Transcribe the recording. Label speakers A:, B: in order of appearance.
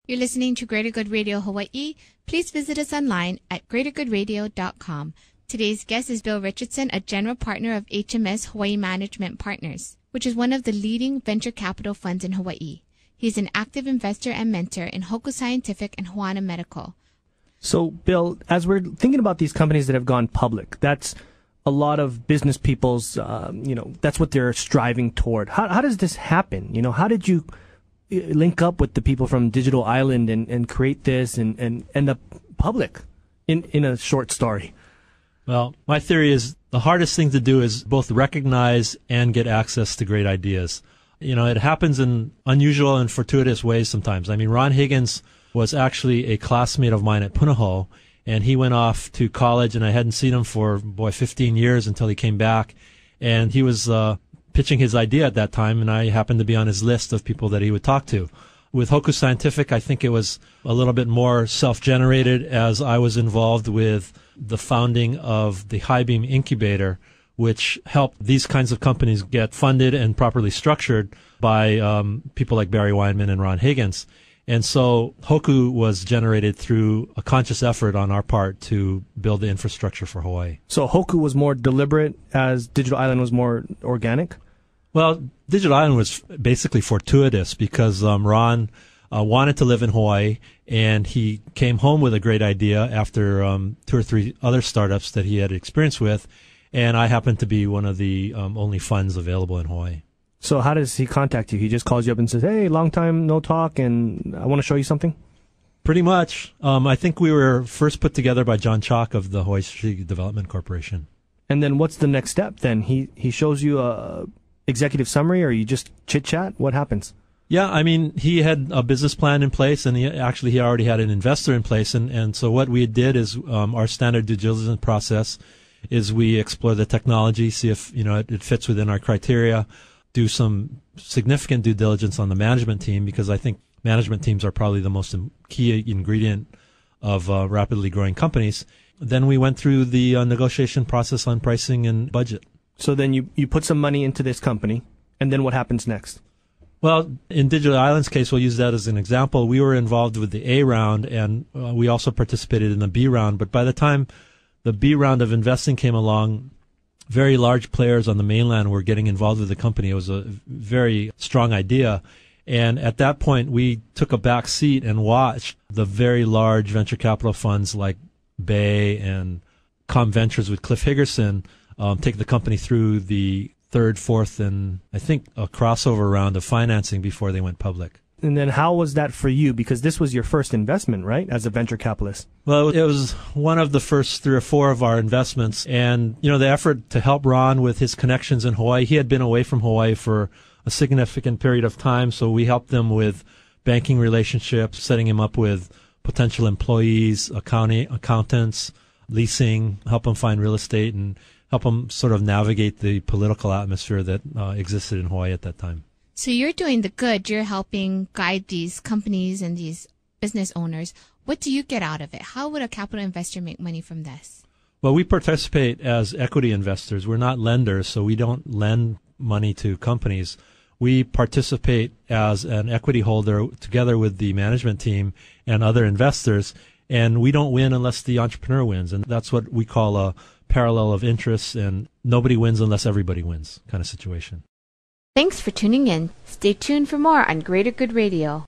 A: You're listening to Greater Good Radio Hawaii. Please visit us online at greatergoodradio.com. Today's guest is Bill Richardson, a general partner of HMS Hawaii Management Partners, which is one of the leading venture capital funds in Hawaii. He's an active investor and mentor in Hoku Scientific and Hoana Medical.
B: So, Bill, as we're thinking about these companies that have gone public, that's a lot of business people's, that's what they're striving toward. How does this happen? How did you link up with the people from Digital Island and create this and end up public in a short story?
C: Well, my theory is the hardest thing to do is both recognize and get access to great ideas. It happens in unusual and fortuitous ways sometimes. I mean, Ron Higgins was actually a classmate of mine at Punahou, and he went off to college, and I hadn't seen him for, 15 years until he came back. And he was pitching his idea at that time, and I happened to be on his list of people that he would talk to. With Hoku Scientific, I think it was a little bit more self-generated, as I was involved with the founding of the HiBeam incubator, which helped these kinds of companies get funded and properly structured by people like Barry Weinman and Ron Higgins. And so Hoku was generated through a conscious effort on our part to build the infrastructure for Hawaii.
B: So Hoku was more deliberate, as Digital Island was more organic?
C: Well, Digital Island was basically fortuitous because Ron wanted to live in Hawaii, and he came home with a great idea after 2 or 3 other startups that he had experience with, and I happened to be one of the only funds available in Hawaii.
B: So how does he contact you? He just calls you up and says, hey, long time no talk, and I want to show you something?
C: Pretty much. I think we were first put together by John Chalk of the Hawaii Strategic Development Corporation.
B: And then what's the next step then? He shows you a executive summary, or you just chit-chat? What happens?
C: Yeah, I mean, he had a business plan in place, and he already had an investor in place. And so what we did is our standard due diligence process is we explore the technology, see if it fits within our criteria, do some significant due diligence on the management team, because I think management teams are probably the most key ingredient of rapidly growing companies. Then we went through the negotiation process on pricing and budget.
B: So then you put some money into this company, and then what happens next?
C: Well, in Digital Island's case, we'll use that as an example. We were involved with the A round, and we also participated in the B round. But by the time the B round of investing came along, very large players on the mainland were getting involved with the company. It was a very strong idea. And at that point, we took a back seat and watched the very large venture capital funds like Bay and Com Ventures with Cliff Higgerson take the company through the third, fourth, and I think a crossover round of financing before they went public.
B: And then how was that for you? Because this was your first investment, right, as a venture capitalist?
C: Well, it was one of the first 3 or 4 of our investments. And, the effort to help Ron with his connections in Hawaii, he had been away from Hawaii for a significant period of time. So we helped him with banking relationships, setting him up with potential employees, accountants, leasing, help him find real estate, and help him sort of navigate the political atmosphere that existed in Hawaii at that time.
A: So you're doing the good. You're helping guide these companies and these business owners. What do you get out of it? How would a capital investor make money from this?
C: Well, we participate as equity investors. We're not lenders, so we don't lend money to companies. We participate as an equity holder together with the management team and other investors, and we don't win unless the entrepreneur wins. And that's what we call a parallel of interests, and nobody wins unless everybody wins kind of situation.
A: Thanks for tuning in. Stay tuned for more on Greater Good Radio.